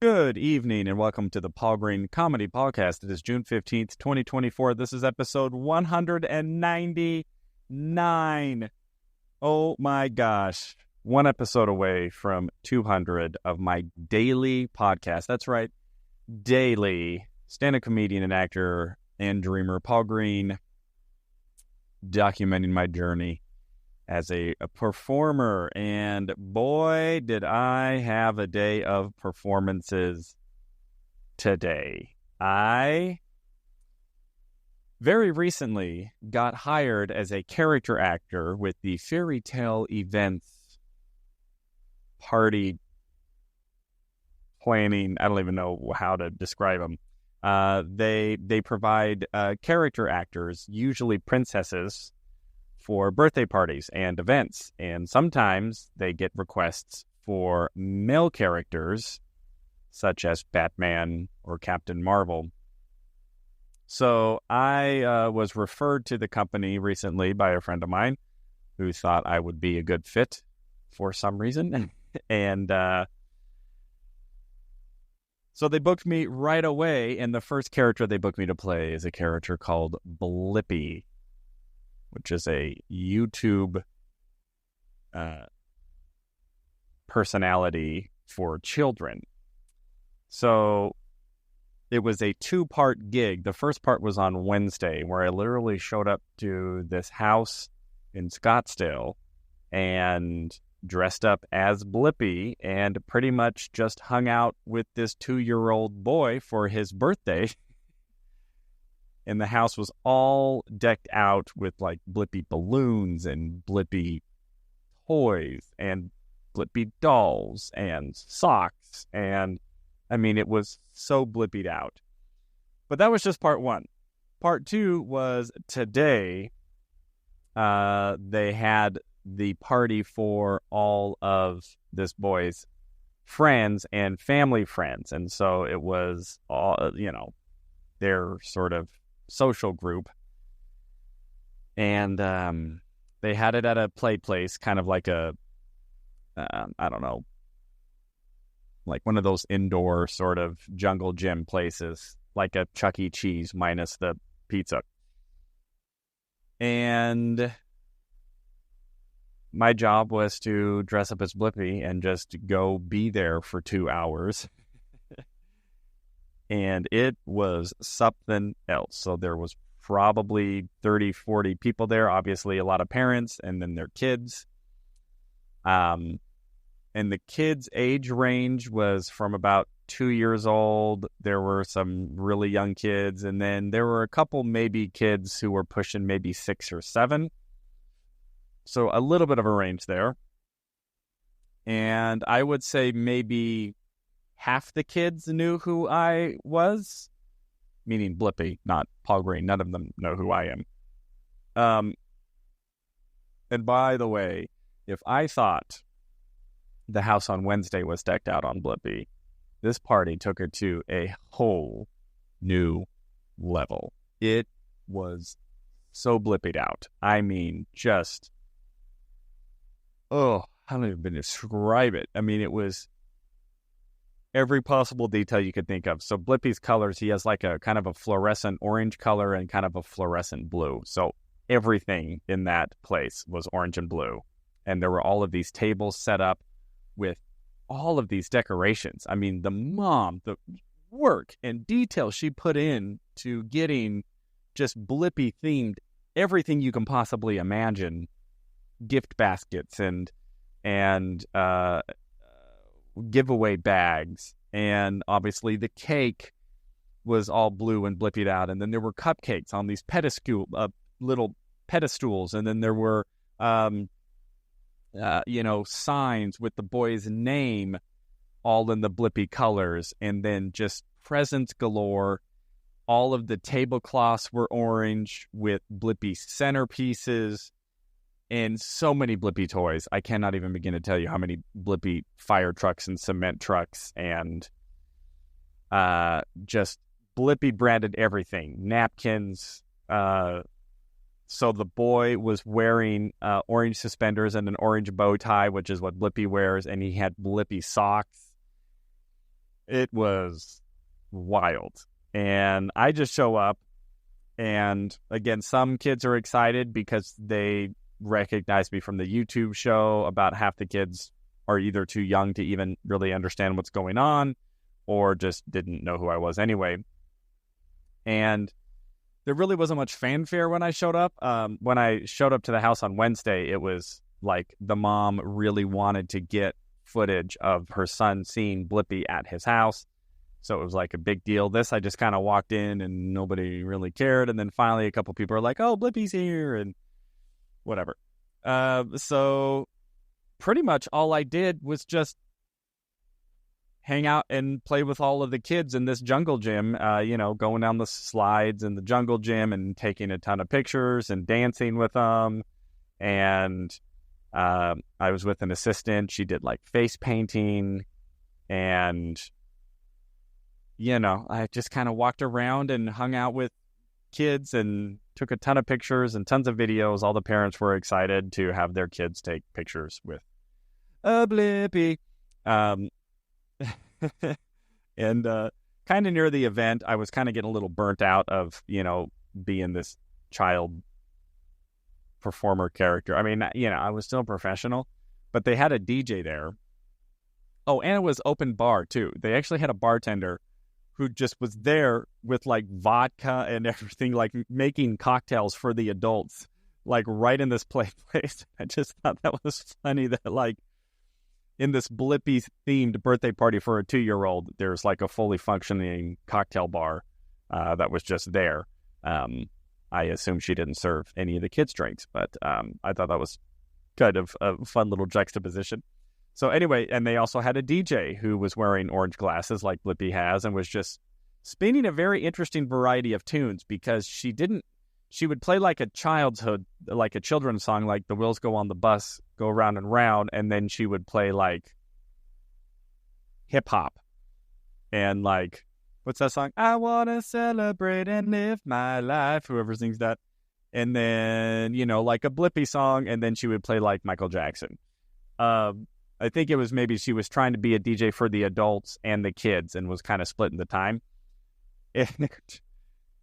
Good evening and welcome to the Paul Green Comedy Podcast. It is June 15th, 2024. This is episode 199. Oh my gosh. One episode away from 200 of my daily podcast. That's right. Daily stand-up comedian and actor and dreamer Paul Green, documenting my journey as a performer, and boy, did I have a day of performances today. I very recently got hired as a character actor with the Fairy Tale Events party planning. I don't even know how to describe them. They provide character actors, usually princesses, for birthday parties and events, and sometimes they get requests for male characters such as Batman or Captain Marvel. So I was referred to the company recently by a friend of mine who thought I would be a good fit for some reason, and so they booked me right away, and the first character they booked me to play is a character called Blippi, which is a YouTube personality for children. So it was a two-part gig. The first part was on Wednesday, where I literally showed up to this house in Scottsdale and dressed up as Blippi and pretty much just hung out with this 2-year-old boy for his birthday. And the house was all decked out with like Blippi balloons and Blippi toys and Blippi dolls and socks. And I mean, it was so Blippied out. But that was just part one. Part two was today. They had the party for all of this boy's friends and family friends. And so it was all, their sort of social group, and they had it at a play place, kind of like a I don't know, like one of those indoor sort of jungle gym places, like a Chuck E. Cheese minus the pizza. And my job was to dress up as Blippi and just go be there for 2 hours. And it was something else. So there was probably 30, 40 people there, obviously a lot of parents, and then their kids. And the kids' age range was from about 2 years old. There were some really young kids, and then there were a couple maybe kids who were pushing maybe 6 or 7. So a little bit of a range there. And I would say maybe half the kids knew who I was, meaning Blippi, not Paul Green. None of them know who I am. And by the way, if I thought the house on Wednesday was decked out on Blippi, this party took it to a whole new level. It was so Blippied out. I mean, just, I don't even describe it. I mean, it was every possible detail you could think of. So Blippi's colors, he has like a kind of a fluorescent orange color and kind of a fluorescent blue. So everything in that place was orange and blue. And there were all of these tables set up with all of these decorations. I mean, the work and detail she put in to getting just Blippi themed everything you can possibly imagine. Gift baskets and giveaway bags, and obviously the cake was all blue and Blippied out, and then there were cupcakes on these little pedestals, and then there were signs with the boy's name all in the Blippi colors, and then just presents galore. All of the tablecloths were orange with Blippi centerpieces. And so many Blippi toys. I cannot even begin to tell you how many Blippi fire trucks and cement trucks and just Blippi branded everything. Napkins. So the boy was wearing orange suspenders and an orange bow tie, which is what Blippi wears, and he had Blippi socks. It was wild. And I just show up, and again, some kids are excited because they recognize me from the YouTube show. About half the kids are either too young to even really understand what's going on, or just didn't know who I was anyway. And there really wasn't much fanfare when I showed up. When I showed up to the house on Wednesday, it was like the mom really wanted to get footage of her son seeing Blippi at his house. So it was like a big deal. This, I just kind of walked in and nobody really cared. And then finally a couple people are like, oh, Blippi's here and whatever. So pretty much all I did was just hang out and play with all of the kids in this jungle gym, going down the slides in the jungle gym and taking a ton of pictures and dancing with them. And I was with an assistant. She did like face painting, and, I just kind of walked around and hung out with kids and took a ton of pictures and tons of videos. All the parents were excited to have their kids take pictures with a Blippi. And kind of near the event, I was kind of getting a little burnt out of, being this child performer character. I mean, I was still professional, but they had a DJ there. Oh, and it was open bar too. They actually had a bartender who just was there with like vodka and everything, like making cocktails for the adults, like right in this place. I just thought that was funny that like in this Blippi themed birthday party for a 2-year-old, there's like a fully functioning cocktail bar that was just there. I assume she didn't serve any of the kids' drinks, but I thought that was kind of a fun little juxtaposition. So anyway, and they also had a DJ who was wearing orange glasses like Blippi has and was just spinning a very interesting variety of tunes, because she would play like a children's song, like The Wheels Go on the Bus, Go Round and Round, and then she would play like hip hop and like, what's that song? I want to celebrate and live my life. Whoever sings that. And then, like a Blippi song, and then she would play like Michael Jackson. I think it was maybe she was trying to be a DJ for the adults and the kids and was kind of splitting the time. And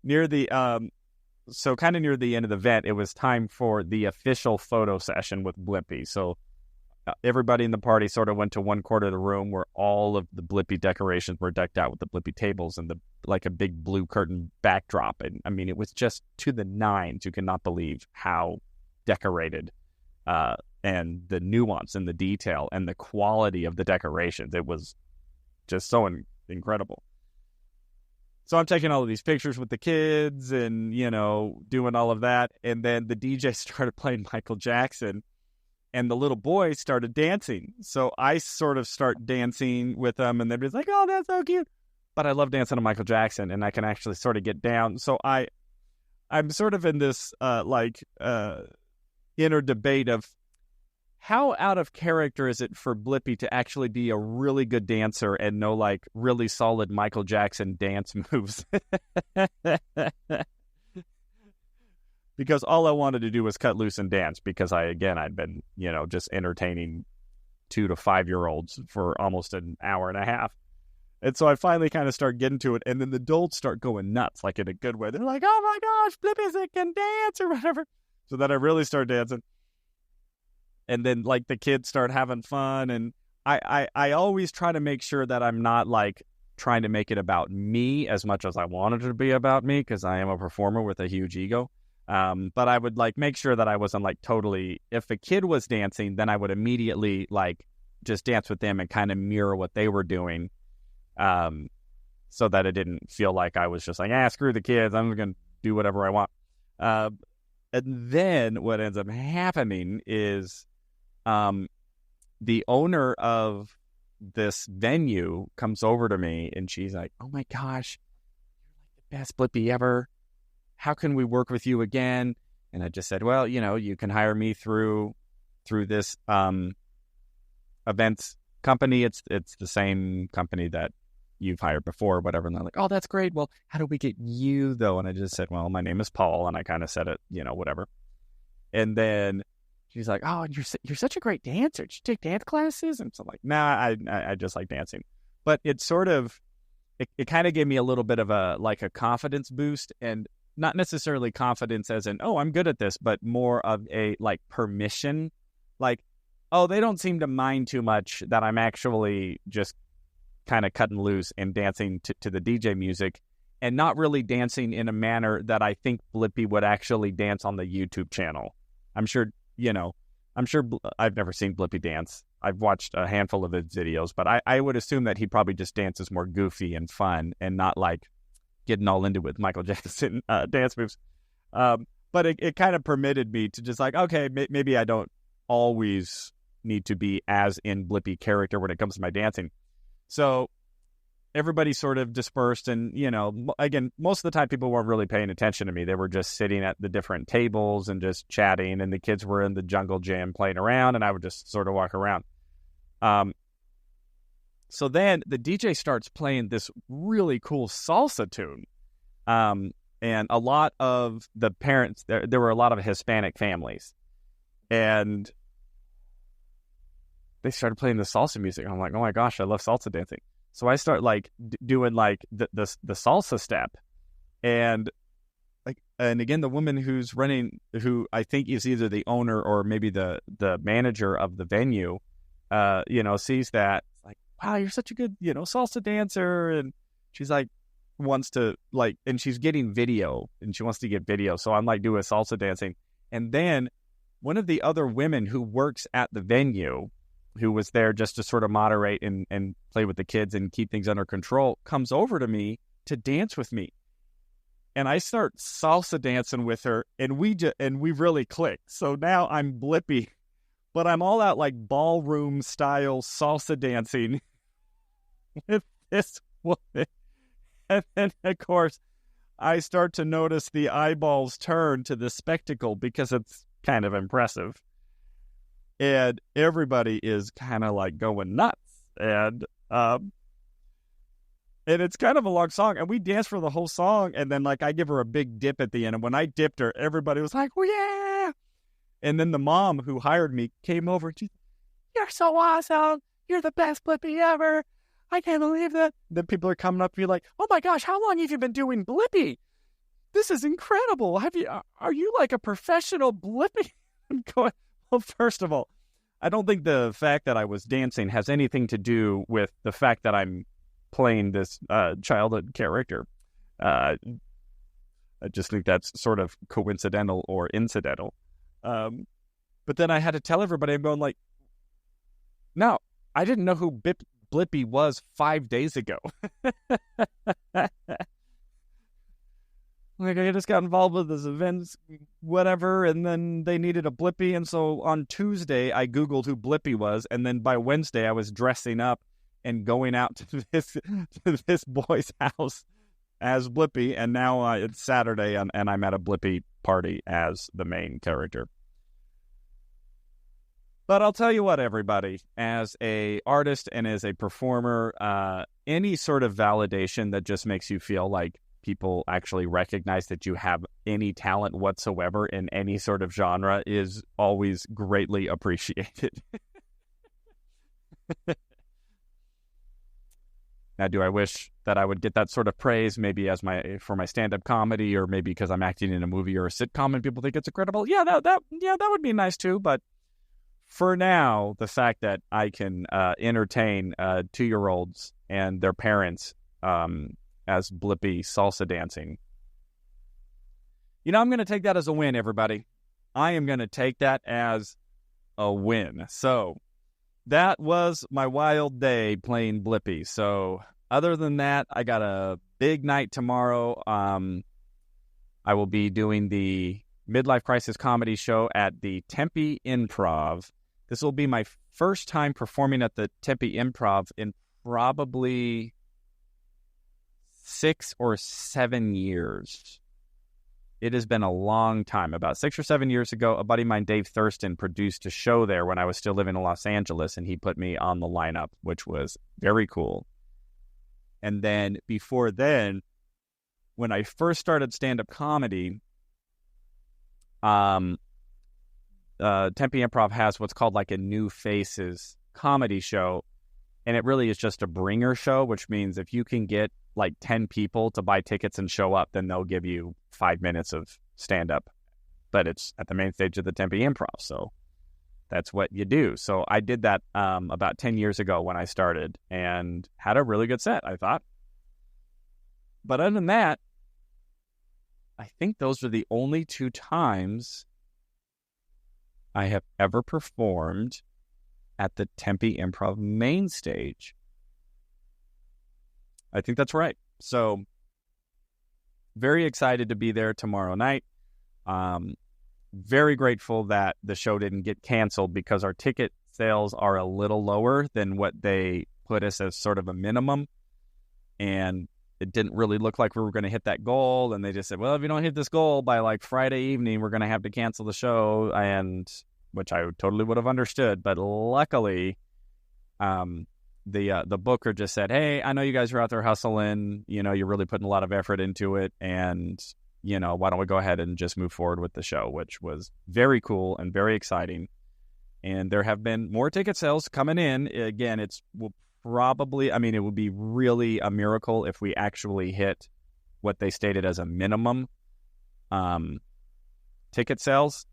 near the near the end of the event, it was time for the official photo session with Blippi. So everybody in the party sort of went to one corner of the room where all of the Blippi decorations were decked out with the Blippi tables and like a big blue curtain backdrop. And I mean, it was just to the nines. You cannot believe how decorated and the nuance and the detail and the quality of the decorations. It was just so incredible. So I'm taking all of these pictures with the kids and, doing all of that. And then the DJ started playing Michael Jackson and the little boy started dancing. So I sort of start dancing with them and they're just like, oh, that's so cute. But I love dancing to Michael Jackson and I can actually sort of get down. So I'm sort of in this inner debate of how out of character is it for Blippi to actually be a really good dancer and know like really solid Michael Jackson dance moves? Because all I wanted to do was cut loose and dance, because I'd been, just entertaining 2 to 5-year-olds for almost an hour and a half. And so I finally kind of start getting to it, and then the adults start going nuts, like in a good way. They're like, oh my gosh, Blippi can dance or whatever. So then I really start dancing. And then like the kids start having fun. And I always try to make sure that I'm not like trying to make it about me as much as I want it to be about me, because I am a performer with a huge ego. But I would like make sure that I wasn't like totally, if a kid was dancing, then I would immediately like just dance with them and kind of mirror what they were doing. So that it didn't feel like I was just like, screw the kids, I'm going to do whatever I want. And then what ends up happening is the owner of this venue comes over to me and she's like, oh my gosh, you're like the best Blippi ever. How can we work with you again? And I just said, well, you can hire me through this events company. It's the same company that you've hired before or whatever. And they're like, oh, that's great. Well, how do we get you though? And I just said, well, my name is Paul. And I kind of said it, whatever. And then she's like, oh, and you're such a great dancer. Did you take dance classes? And so I'm like, nah, I just like dancing. But it sort of it kind of gave me a little bit of a confidence boost, and not necessarily confidence as in, oh, I'm good at this, but more of a like permission, like, oh, they don't seem to mind too much that I'm actually just kind of cutting loose and dancing to the DJ music, and not really dancing in a manner that I think Blippi would actually dance on the YouTube channel. I'm sure I've never seen Blippi dance. I've watched a handful of his videos, but I would assume that he probably just dances more goofy and fun and not like getting all into with Michael Jackson dance moves. But it kind of permitted me to just like, okay, maybe I don't always need to be as in Blippi character when it comes to my dancing. So everybody sort of dispersed, and, again, most of the time people weren't really paying attention to me. They were just sitting at the different tables and just chatting, and the kids were in the jungle gym playing around, and I would just sort of walk around. So then the DJ starts playing this really cool salsa tune. And a lot of the parents, there were a lot of Hispanic families, and they started playing the salsa music. I'm like, oh my gosh, I love salsa dancing. So I start like doing like the salsa step, and again, the woman who's running, who I think is either the owner or maybe the manager of the venue, sees that, like, wow, you're such a good, salsa dancer, and she's like wants to like, and she's getting video, and she wants to get video. So I'm like doing salsa dancing, and then one of the other women who works at the venue, who was there just to sort of moderate and play with the kids and keep things under control, comes over to me to dance with me. And I start salsa dancing with her, and we really click. So now I'm Blippi, but I'm all out like ballroom style salsa dancing with this woman. And then, of course, I start to notice the eyeballs turn to the spectacle because it's kind of impressive. And everybody is kind of like going nuts. And it's kind of a long song. And we danced for the whole song. And then like I give her a big dip at the end. And when I dipped her, everybody was like, oh, yeah. And then the mom who hired me came over. And she's, you're so awesome. You're the best Blippi ever. I can't believe that. Then people are coming up to me like, oh my gosh, how long have you been doing Blippi? This is incredible. Are you like a professional Blippi? I'm going, well, first of all, I don't think the fact that I was dancing has anything to do with the fact that I'm playing this childhood character. I just think that's sort of coincidental or incidental. But then I had to tell everybody, I'm going like, no, I didn't know who Blippi was 5 days ago. Like, I just got involved with this event, whatever, and then they needed a Blippi, and so on Tuesday, I Googled who Blippi was, and then by Wednesday, I was dressing up and going out to this boy's house as Blippi, and now it's Saturday, and I'm at a Blippi party as the main character. But I'll tell you what, everybody, as a artist and as a performer, any sort of validation that just makes you feel like people actually recognize that you have any talent whatsoever in any sort of genre is always greatly appreciated. Now, do I wish that I would get that sort of praise maybe for my stand-up comedy, or maybe because I'm acting in a movie or a sitcom and people think it's incredible? Yeah, that would be nice too. But for now, the fact that I can entertain 2-year-olds and their parents as Blippi salsa dancing, I'm going to take that as a win, everybody. I am going to take that as a win. So that was my wild day playing Blippi. So other than that, I got a big night tomorrow. I will be doing the Midlife Crisis comedy show at the Tempe Improv. This will be my first time performing at the Tempe Improv in probably 6 or 7 years. It has been a long time. About 6 or 7 years ago, a buddy of mine, Dave Thurston, produced a show there when I was still living in Los Angeles, and he put me on the lineup, which was very cool. And then before then, when I first started stand-up comedy, Tempe Improv has what's called like a New Faces comedy show. And it really is just a bringer show, which means if you can get like 10 people to buy tickets and show up, then they'll give you 5 minutes of stand-up. But it's at the main stage of the Tempe Improv, so that's what you do. So I did that about 10 years ago when I started and had a really good set, I thought. But other than that, I think those are the only 2 times I have ever performed at the Tempe Improv main stage. I think that's right. So very excited to be there tomorrow night. Very grateful that the show didn't get canceled because our ticket sales are a little lower than what they put us as sort of a minimum. And it didn't really look like we were going to hit that goal. And they just said, well, if you don't hit this goal by like Friday evening, we're going to have to cancel the show. And which I totally would have understood. But luckily, the booker just said, hey, I know you guys are out there hustling. You know, you're really putting a lot of effort into it. And, you know, why don't we go ahead and just move forward with the show, which was very cool and very exciting. And there have been more ticket sales coming in. Again, it would be really a miracle if we actually hit what they stated as a minimum ticket sales.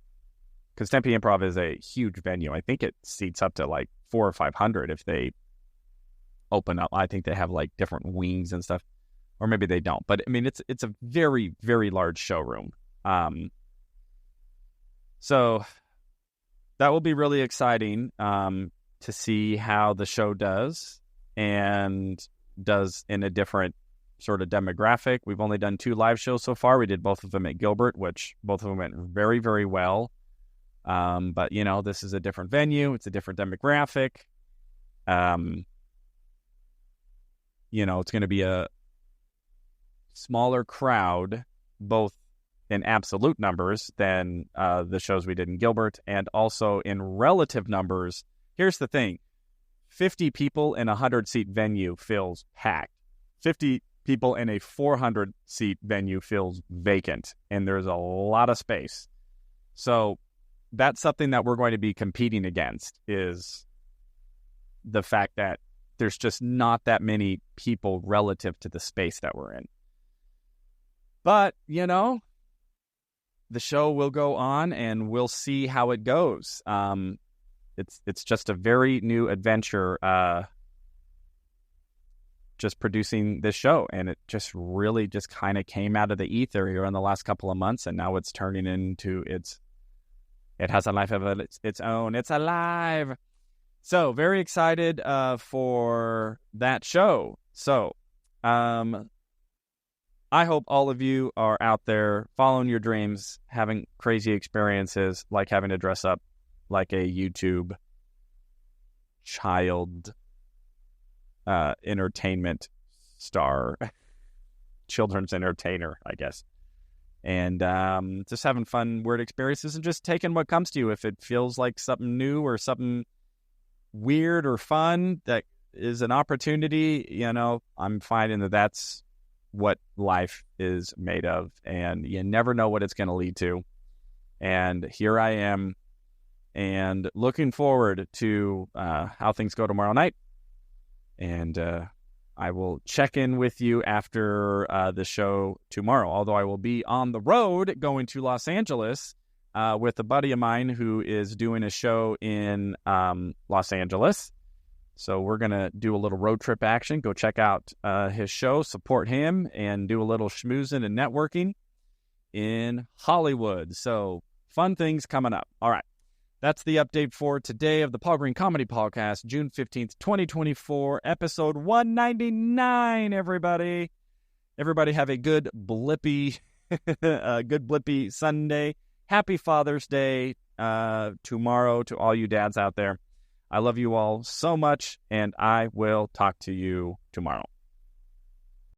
Because Tempe Improv is a huge venue. I think it seats up to like 400 or 500 if they open up. I think they have like different wings and stuff, or maybe they don't. But I mean, it's a very, very large showroom. So that will be really exciting to see how the show does and does in a different sort of demographic. We've only done 2 live shows so far. We did both of them at Gilbert, which both of them went very, very well. But, you know, this is a different venue. It's a different demographic. You know, it's going to be a smaller crowd, both in absolute numbers than the shows we did in Gilbert, and also in relative numbers. Here's the thing. 50 people in a 100-seat venue feels packed. 50 people in a 400-seat venue feels vacant, and there's a lot of space. So that's something that we're going to be competing against, is the fact that there's just not that many people relative to the space that we're in. But, you know, the show will go on and we'll see how it goes. It's just a very new adventure, just producing this show. And it just really just kind of came out of the ether here in the last couple of months. And now it's turning into it has a life of its own. It's alive. So very excited for that show. So I hope all of you are out there following your dreams, having crazy experiences like having to dress up like a YouTube child entertainment star, children's entertainer, I guess. And just having fun, weird experiences and just taking what comes to you. If it feels like something new or something weird or fun that is an opportunity, you know, I'm finding that that's what life is made of. And you never know what it's going to lead to. And here I am, and looking forward to how things go tomorrow night. And I will check in with you after the show tomorrow, although I will be on the road going to Los Angeles with a buddy of mine who is doing a show in Los Angeles. So we're going to do a little road trip action, go check out his show, support him, and do a little schmoozing and networking in Hollywood. So fun things coming up. All right. That's the update for today of the Paul Green Comedy Podcast, June 15th, 2024, episode 199, everybody. Everybody have a good Blippi Sunday. Happy Father's Day tomorrow to all you dads out there. I love you all so much, and I will talk to you tomorrow.